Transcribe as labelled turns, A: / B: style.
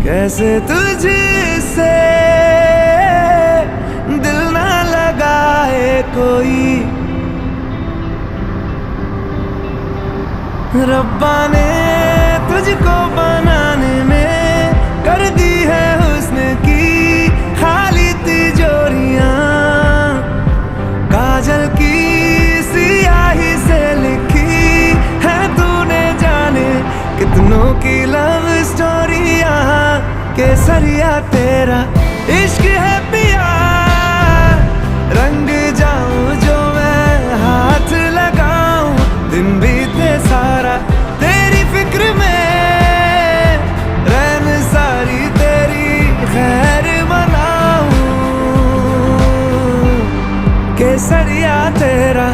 A: कैसे तुझसे दिल ना लगाए कोई। रब्बा ने तुझको बनाने में कर दी है हुस्न की खाली तिजोरियां। काजल की सियाही से लिखी है तूने जाने कितनों की लव स्टोरियां। केसरिया तेरा इश्क है पिया, रंग जाऊं जो मैं हाथ लगाऊं। दिन बीते सारा तेरी फिक्र में, रैन सारी तेरी खैर मनाऊं। केसरिया तेरा